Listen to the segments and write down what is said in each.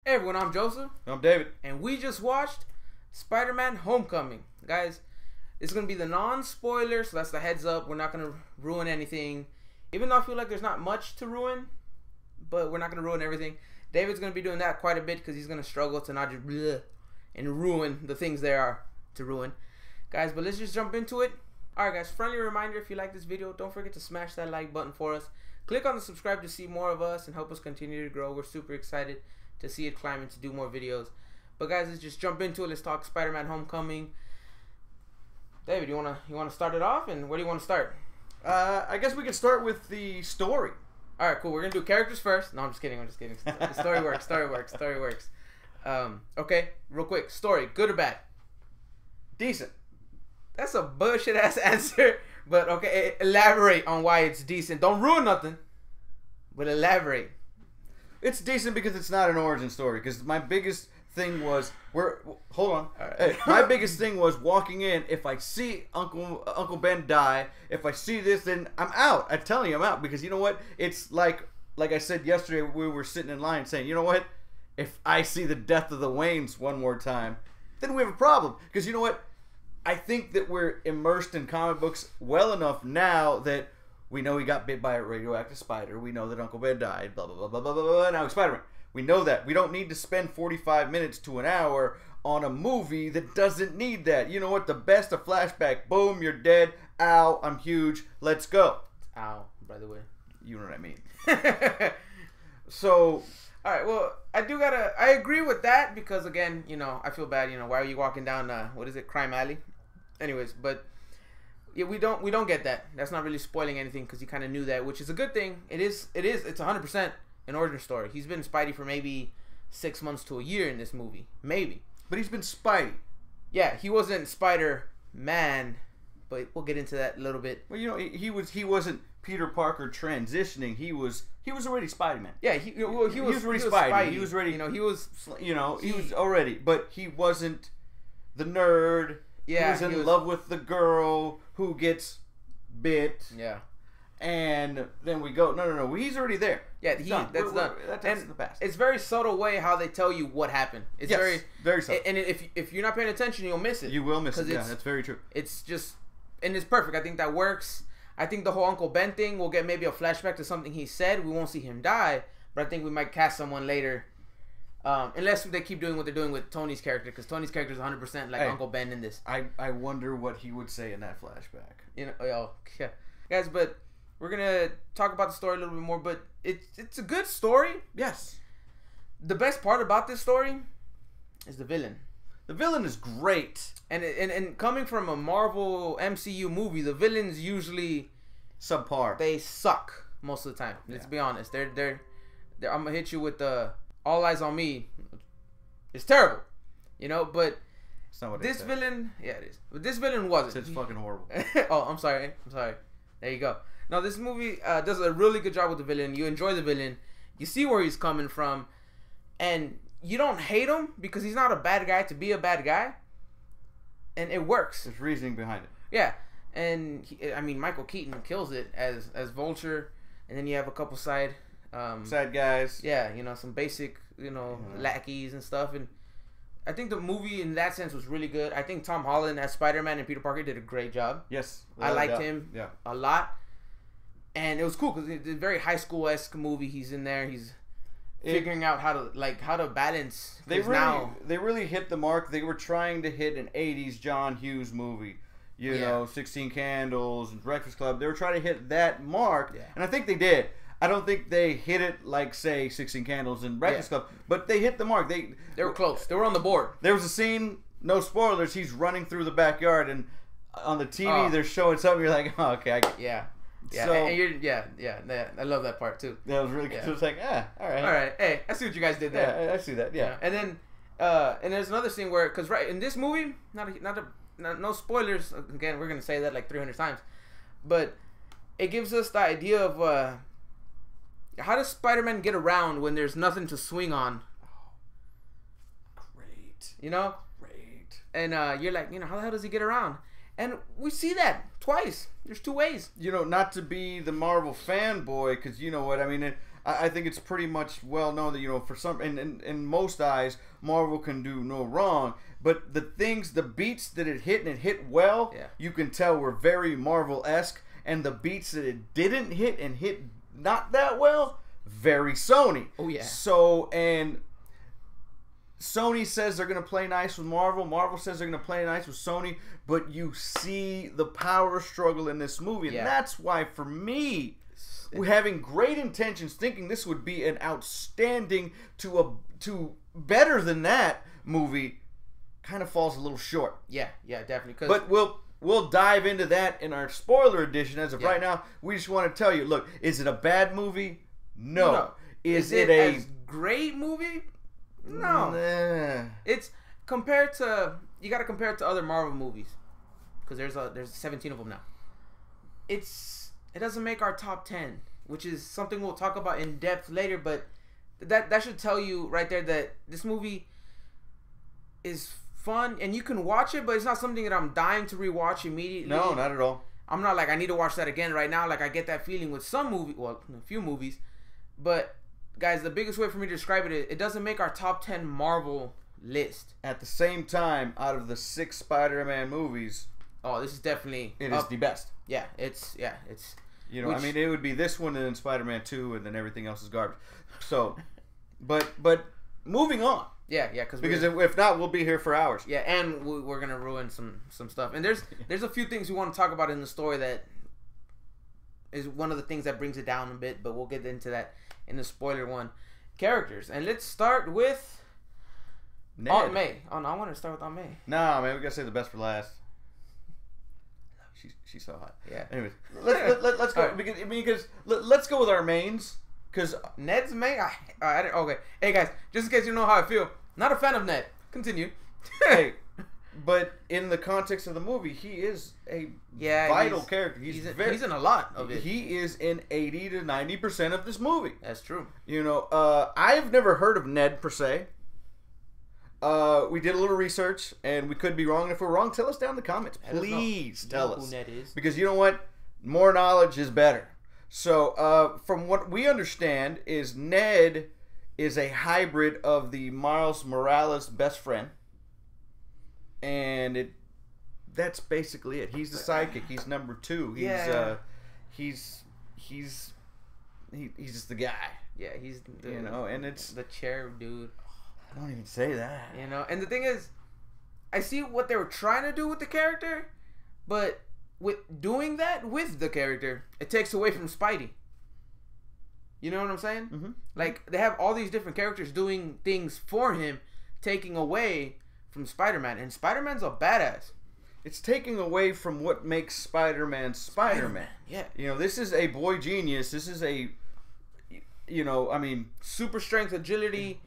Hey everyone, I'm Joseph. I'm David. And we just watched Spider-Man Homecoming. Guys, it's going to be the non-spoiler, so that's the heads up. We're not going to ruin anything. Even though I feel like there's not much to ruin, but we're not going to ruin everything. David's going to be doing that quite a bit because he's going to struggle to not just bleh and ruin the things there are to ruin. Guys, but let's just jump into it. Alright guys, friendly reminder, if you like this video, don't forget to smash that like button for us. Click on the subscribe to see more of us and help us continue to grow. We're super excited to see it climb and to do more videos. But guys, let's just jump into it. Let's talk Spider-Man Homecoming. David, you wanna start it off, and where do you want to start? I guess we could start with the story. All right, cool. We're gonna do characters first. No, I'm just kidding. The story works. Story works. Okay, real quick. Story, good or bad? Decent. That's a bullshit ass answer. But okay, elaborate on why it's decent. Don't ruin nothing, but elaborate. It's decent because it's not an origin story. Because my biggest thing was hold on. Right. Hey, my biggest thing was walking in. If I see Uncle Ben die, if I see this, then I'm out. I'm telling you, I'm out. Because you know what? It's like I said yesterday, we were sitting in line saying, you know what? If I see the death of the Waynes one more time, then we have a problem. Because you know what? I think that we're immersed in comic books well enough now that we know he got bit by a radioactive spider. We know that Uncle Ben died. Blah, blah, blah, blah, blah, blah, blah. Now he's Spider-Man. We know that. We don't need to spend 45 minutes to an hour on a movie that doesn't need that. You know what? The best, a flashback. Boom, you're dead. Ow, I'm huge. Let's go. Ow, by the way. You know what I mean. So, all right, well, I agree with that because, again, you know, I feel bad. You know, why are you walking down, what is it, Crime Alley? Anyways, but yeah, we don't get that. That's not really spoiling anything because you kind of knew that, which is a good thing. It's 100% an origin story. He's been Spidey for maybe 6 months to a year in this movie, maybe. But he's been Spidey. Yeah, he wasn't Spider-Man, but we'll get into that a little bit. Well, you know, he wasn't Peter Parker transitioning. He was already Spider-Man. Yeah, he was already Spidey. He was ready. He was already, but he wasn't the nerd. Yeah, who's in love with the girl who gets bit. Yeah. And then we go, no, he's already there. Yeah, that's done. That's the past. It's very subtle way how they tell you what happened. It's very subtle. And if you're not paying attention, you'll miss it. You will miss it. Yeah, that's very true. It's just, and it's perfect. I think that works. I think the whole Uncle Ben thing, we'll get maybe a flashback to something he said. We won't see him die, but I think we might cast someone later. Unless they keep doing what they're doing with Tony's character, because Tony's character is 100% like Uncle Ben in this. I wonder what he would say in that flashback. You know, yeah, guys. But we're gonna talk about the story a little bit more. But it's a good story. Yes. The best part about this story is the villain. The villain is great. And coming from a Marvel MCU movie, the villains usually subpar. They suck most of the time. Let's be honest. They're I'm gonna hit you with the All Eyes on Me. It's terrible, you know. But it's not what this villain, yeah, it is. But this villain wasn't. It's fucking horrible. Oh, I'm sorry. There you go. No, this movie does a really good job with the villain. You enjoy the villain. You see where he's coming from, and you don't hate him because he's not a bad guy to be a bad guy, and it works. There's reasoning behind it. Yeah, and Michael Keaton kills it as Vulture, and then you have a couple side guys. Yeah, you know, some basic, lackeys and stuff. And I think the movie in that sense was really good. I think Tom Holland as Spider-Man and Peter Parker did a great job. Yes. I liked him a lot. And it was cool because it's a very high school-esque movie. He's in there. He's figuring out how to balance. They really hit the mark. They were trying to hit an 80s John Hughes movie. You know, 16 Candles and Breakfast Club. They were trying to hit that mark. Yeah. And I think they did. I don't think they hit it like, say, 16 Candles and Breakfast Club, but they hit the mark. They were close. They were on the board. There was a scene, no spoilers, he's running through the backyard, and on the TV they're showing something. You're like, oh, okay. Yeah. So, and you're, I love that part, too. That was really good. So it's like, all right. All right. Hey, I see what you guys did there. Yeah, I see that, yeah. And then, and there's another scene where, because in this movie, no spoilers, again, we're going to say that like 300 times, but it gives us the idea of, how does Spider-Man get around when there's nothing to swing on? Oh, great. You know? Great. And you're like, how the hell does he get around? And we see that twice. There's two ways. You know, not to be the Marvel fanboy, because you know what I mean. I think it's pretty much well known that, you know, for some, in most eyes, Marvel can do no wrong. But the beats that it hit and it hit well, you can tell were very Marvel-esque. And the beats that it didn't hit and hit not that well, very Sony. Oh, yeah. So, and Sony says they're going to play nice with Marvel. Marvel says they're going to play nice with Sony. But you see the power struggle in this movie. And that's why, for me, having great intentions, thinking this would be an outstanding to better than that movie, kind of falls a little short. Yeah, definitely. But we'll dive into that in our spoiler edition. As of right now, we just want to tell you, look, is it a bad movie? No. Is it a great movie? No. Nah. It's compared to, you got to compare it to other Marvel movies, because there's 17 of them now. It doesn't make our top 10, which is something we'll talk about in depth later, but that should tell you right there that this movie is fun and you can watch it, but it's not something that I'm dying to rewatch immediately. No, not at all. I'm not like, I need to watch that again right now. Like, I get that feeling with some movie, well, a few movies. But guys, the biggest way for me to describe it doesn't make our top 10 Marvel list. At the same time, out of the 6 Spider-Man movies, this is definitely it is the best. Yeah, it's you know, I mean, it would be this one and then Spider-Man 2 and then everything else is garbage. So, but moving on. Yeah, because if not, we'll be here for hours. Yeah, and we're gonna ruin some stuff. And there's a few things we want to talk about in the story that is one of the things that brings it down a bit, but we'll get into that in the spoiler one. Characters, and let's start with Ned. Aunt May. Oh no, I want to start with Aunt May. Nah, man, we gotta say the best for last. She's so hot. Yeah. Anyways, let's go. Right. Because let's go with our mains. Because Ned's main. Okay. Hey guys, just in case you know how I feel, not a fan of Ned. Continue. Hey, but in the context of the movie, he is a vital character. He's in a lot of it. He is in 80 to 90% of this movie. That's true. You know, I've never heard of Ned per se. We did a little research, and we could be wrong. If we're wrong, tell us down in the comments. Please tell us. Who Ned is. Because you know what? More knowledge is better. So, from what we understand, is Ned is a hybrid of the Miles Morales best friend. And that's basically it. He's the sidekick. He's number 2. He's just the guy. Yeah, he's and it's the chair dude. Don't even say that. You know, and the thing is, I see what they were trying to do with the character, but with doing that with the character, it takes away from Spidey. You know what I'm saying? Mm-hmm. Like, they have all these different characters doing things for him, taking away from Spider-Man, and Spider-Man's a badass. It's taking away from what makes Spider-Man Spider-Man. Yeah. You know, this is a boy genius. This is a, super strength, agility,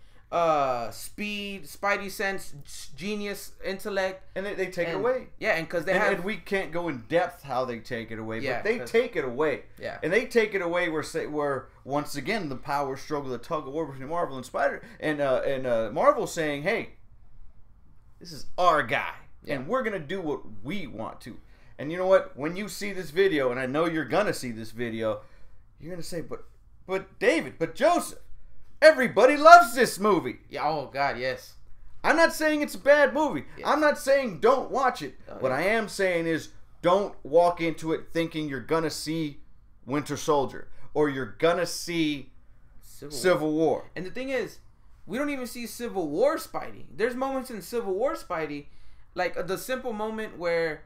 speed, Spidey sense, genius, intellect, and they take it away. Yeah, and because and we can't go in depth how they take it away, but they take it away. Yeah, and they take it away where once again the power struggle, the tug of war between Marvel and Marvel saying, "Hey, this is our guy, and we're gonna do what we want to." And you know what? When you see this video, and I know you're gonna see this video, you're gonna say, "But David, but Joseph." Everybody loves this movie. Yeah. Oh God, yes. I'm not saying it's a bad movie. Yes. I'm not saying don't watch it. What I am saying is don't walk into it thinking you're gonna see Winter Soldier or you're gonna see Civil War. And the thing is, we don't even see Civil War Spidey. There's moments in Civil War Spidey, like the simple moment where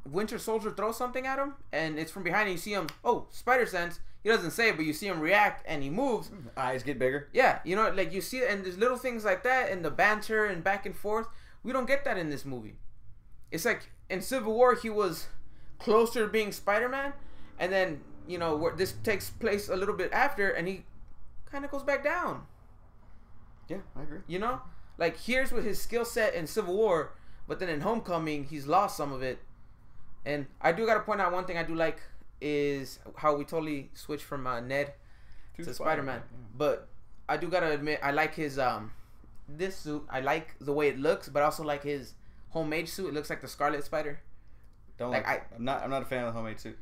Winter Soldier throws something at him and it's from behind and you see him. Oh, spider sense. He doesn't say it, but you see him react and he moves. Eyes get bigger. Yeah, you know, like you see it, and there's little things like that, and the banter and back and forth. We don't get that in this movie. It's like in Civil War, he was closer to being Spider-Man, and then where this takes place a little bit after, and he kind of goes back down. Yeah, I agree. You know, like here's with his skill set in Civil War, but then in Homecoming, he's lost some of it. And I do got to point out one thing I do like is how we totally switched from Ned to Spider-Man. Yeah. But I do gotta admit, I like his this suit. I like the way it looks, but I also like his homemade suit. It looks like the Scarlet Spider. I'm not a fan of the homemade suit.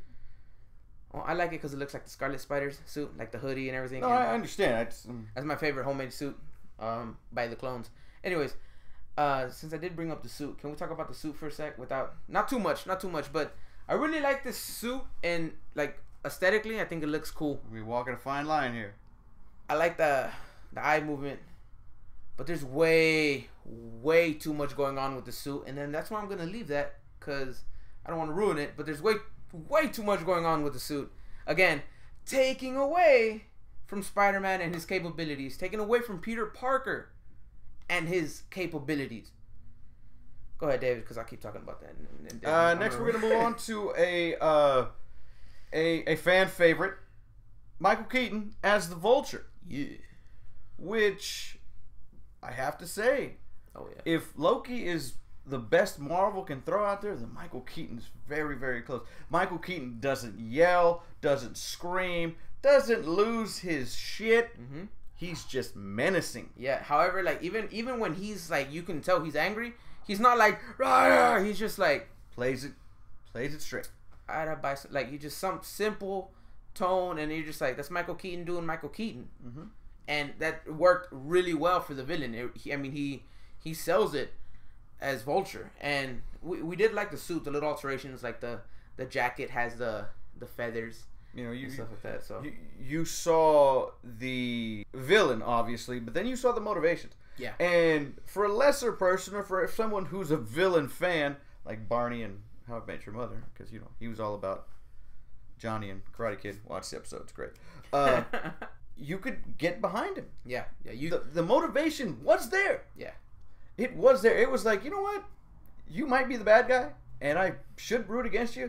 Well, I like it because it looks like the Scarlet Spider's suit, like the hoodie and everything. No, and I understand. that's my favorite homemade suit by the clones. Anyways, since I did bring up the suit, can we talk about the suit for a sec? Without not too much, but I really like this suit and like aesthetically, I think it looks cool. We're walking a fine line here. I like the eye movement, but there's way too much going on with the suit, and then that's why I'm gonna leave that because I don't want to ruin it. But there's way too much going on with the suit. Again, taking away from Spider-Man and his capabilities, taking away from Peter Parker and his capabilities. Go ahead, David, because I keep talking about that. Next, we're gonna move on to a fan favorite, Michael Keaton as the Vulture. Yeah. Which I have to say, oh yeah, if Loki is the best Marvel can throw out there, then Michael Keaton's very, very close. Michael Keaton doesn't yell, doesn't scream, doesn't lose his shit. Mm-hmm. He's just menacing. Yeah. However, like even when he's like, you can tell he's angry. He's not like rah, he's just like plays it straight. Like you just some simple tone, and you're just like, that's Michael Keaton doing Michael Keaton, Mm-hmm. and that worked really well for the villain. He sells it as Vulture, and we did like the suit, the little alterations, like the jacket has the feathers, and stuff like that. So you saw the villain obviously, but then you saw the motivations. Yeah. And for a lesser person, or for someone who's a villain fan like Barney and How I Met Your Mother, because he was all about Johnny and Karate Kid. Watch the episode; it's great. You could get behind him. Yeah. The motivation was there. Yeah. It was there. It was like, you know what? You might be the bad guy, and I should root against you,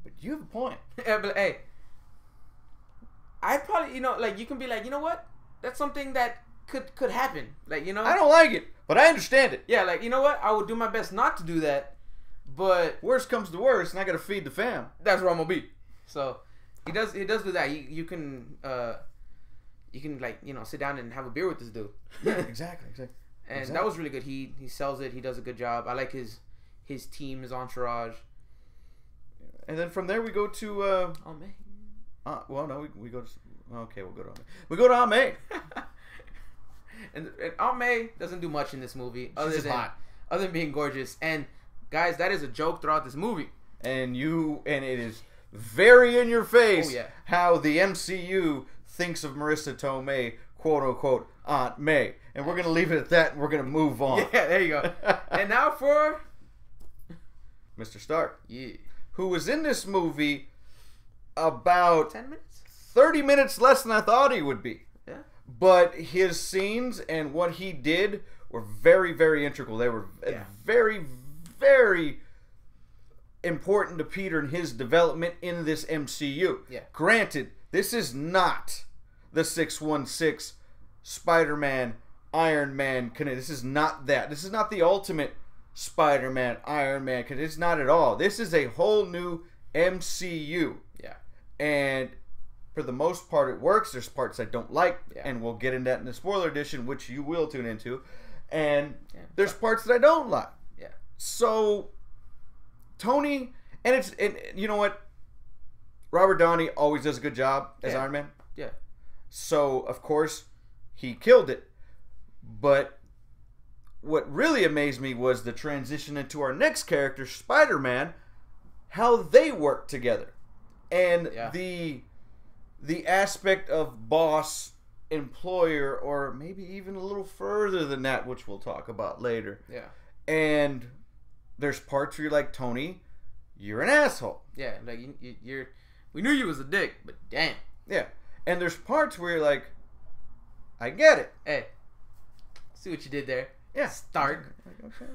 but you have a point. Yeah, but hey, I probably, like, you can be like, you know what? That's something that could happen. Like, I don't like it, but I understand it. Yeah, like, you know what? I would do my best not to do that, but worst comes to worst, and I got to feed the fam. That's where I'm gonna be. So he does do that. You can like, sit down and have a beer with this dude. Yeah, exactly. And that was really good. He sells it. He does a good job. I like his team, his entourage. And then from there we go to Aunt May. Well, no, we go to. Okay, we'll go to Aunt May. We go to Aunt May. and Aunt May doesn't do much in this movie other than being gorgeous. And guys, that is a joke throughout this movie. And it is very in your face. Oh, yeah. How the MCU thinks of Marissa Tomei, quote unquote, Aunt May. And we're gonna leave it at that, and we're gonna move on. Yeah, there you go. And now for Mr. Stark. Yeah. Who was in this movie about 10 minutes? 30 minutes less than I thought he would be. Yeah. But his scenes and what he did were very, very integral. They were very, very important to Peter and his development in this MCU. Yeah. Granted, this is not the 616 Spider-Man, Iron Man. This is not that. This is not the ultimate Spider-Man, Iron Man. It's not at all. This is a whole new MCU. Yeah. And for the most part, it works. There's parts I don't like, and we'll get into that in the spoiler edition, which you will tune into. And there's parts that I don't like. Yeah. So Tony, and you know what? Robert Downey always does a good job as Iron Man. Yeah. So of course he killed it. But what really amazed me was the transition into our next character, Spider-Man, how they work together, and the aspect of boss, employer, or maybe even a little further than that, which we'll talk about later. Yeah. And there's parts where you're like, Tony, you're an asshole. Yeah, like you're. We knew you was a dick, but damn. Yeah. And there's parts where you're like, I get it. Hey, see what you did there. Yeah. Stark. Okay.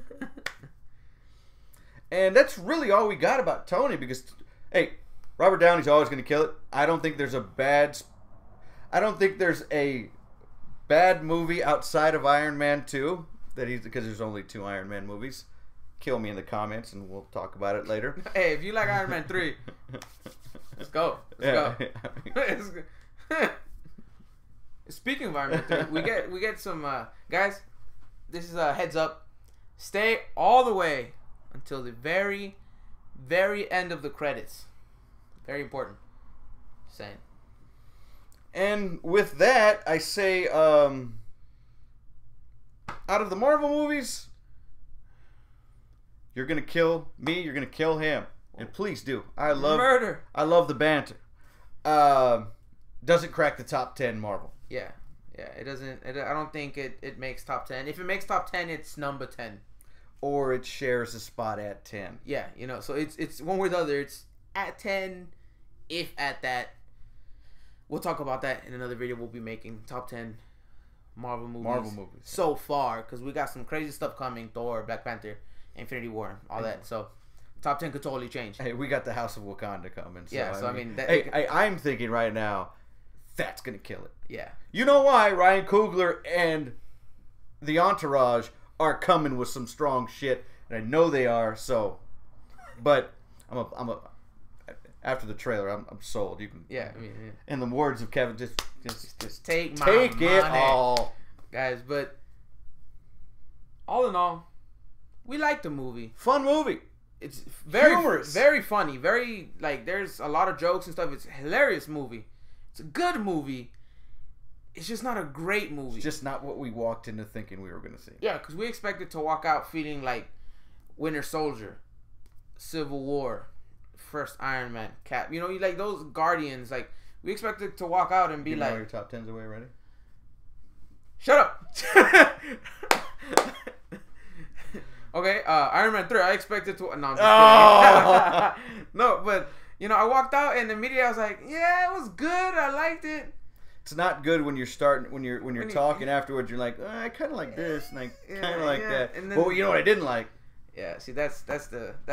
And that's really all we got about Tony, because, hey, Robert Downey's always going to kill it. I don't think there's a bad movie outside of Iron Man 2 because there's only 2 Iron Man movies. Kill me in the comments and we'll talk about it later. Hey, if you like Iron Man 3, let's go. Let's go. Speaking of Iron Man 3, we get some guys. This is a heads up. Stay all the way until the very, very end of the credits. Very important. Same. And with that, I say, out of the Marvel movies, you're gonna kill me. You're gonna kill him, and please do. I love murder. I love the banter. Doesn't crack the top 10 Marvel. Yeah, it doesn't. I don't think it makes top 10. If it makes top 10, it's number 10. Or it shares a spot at 10. Yeah, so it's one way or the other. It's at 10, if at that. We'll talk about that in another video. We'll be making top 10 Marvel movies. So far, because we got some crazy stuff coming. Thor, Black Panther, Infinity War, all that. So top 10 could totally change. Hey, we got the House of Wakanda coming. So yeah, I mean I'm thinking right now, that's going to kill it. Yeah. You know why Ryan Coogler and the Entourage are coming with some strong shit, and I know they are. So, but after the trailer, I'm sold. You can, yeah. In the words of Kevin, just take it all, guys. But all in all, we like the movie. Fun movie. It's very humorous, very funny, very there's a lot of jokes and stuff. It's a hilarious movie. It's a good movie. It's just not a great movie. It's just not what we walked into thinking we were going to see. Yeah, because we expected to walk out feeling like Winter Soldier, Civil War, first Iron Man, Cap. Like those Guardians. Like we expected to walk out and be like, all your top 10s away already? Shut up. Okay, Iron Man 3. I expected to. No, I'm just kidding. No, but I walked out and immediately I was like, yeah, it was good. I liked it. It's not good when you're starting when you're talking afterwards. You're like, I kind of like this, and I kind of like that. And then, well, you know what I didn't like? Yeah, see, that's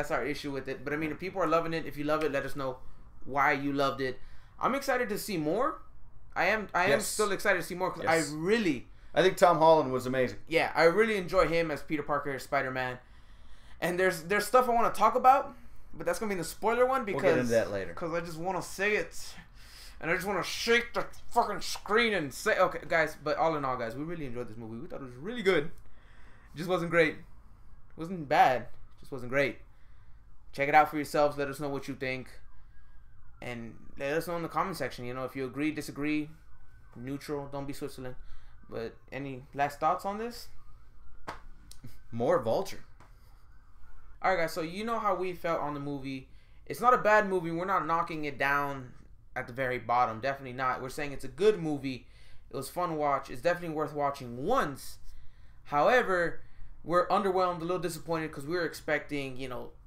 our issue with it. But I mean, if people are loving it, if you love it, let us know why you loved it. I'm excited to see more. I am still excited to see more because I think Tom Holland was amazing. Yeah, I really enjoy him as Peter Parker, Spider-Man. And there's stuff I want to talk about, but that's gonna be the spoiler one because we'll get into that later. Because I just want to say it, and I just want to shake the fucking screen and say, okay, guys. But all in all, guys, we really enjoyed this movie. We thought it was really good. It just wasn't great. It wasn't bad. It just wasn't great. Check it out for yourselves. Let us know what you think, and let us know in the comment section. If you agree, disagree, neutral. Don't be Switzerland. But any last thoughts on this? More Vulture. Alright, guys, so you know how we felt on the movie. It's not a bad movie. We're not knocking it down at the very bottom. Definitely not. We're saying it's a good movie. It was fun to watch. It's definitely worth watching once. However, we're underwhelmed, a little disappointed because we were expecting,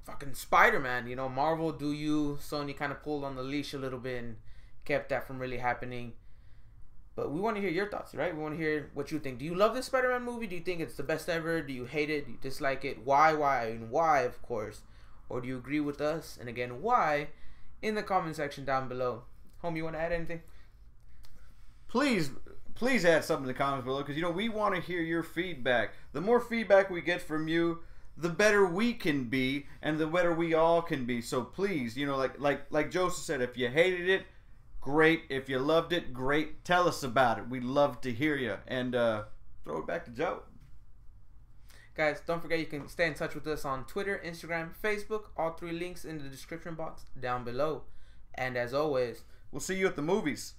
fucking Spider-Man. Marvel, Sony kind of pulled on the leash a little bit and kept that from really happening. But we want to hear your thoughts, right? We want to hear what you think. Do you love this Spider-Man movie? Do you think it's the best ever? Do you hate it? Do you dislike it? Why? And why, of course. Or do you agree with us? And again, why? In the comment section down below. Homie, you want to add anything? Please add something in the comments below because, we want to hear your feedback. The more feedback we get from you, the better we can be and the better we all can be. So please, like Joseph said, if you hated it, great. If you loved it, great. Tell us about it. We'd love to hear you. And throw it back to Joe. Guys, don't forget you can stay in touch with us on Twitter, Instagram, Facebook. All 3 links in the description box down below. And as always, we'll see you at the movies.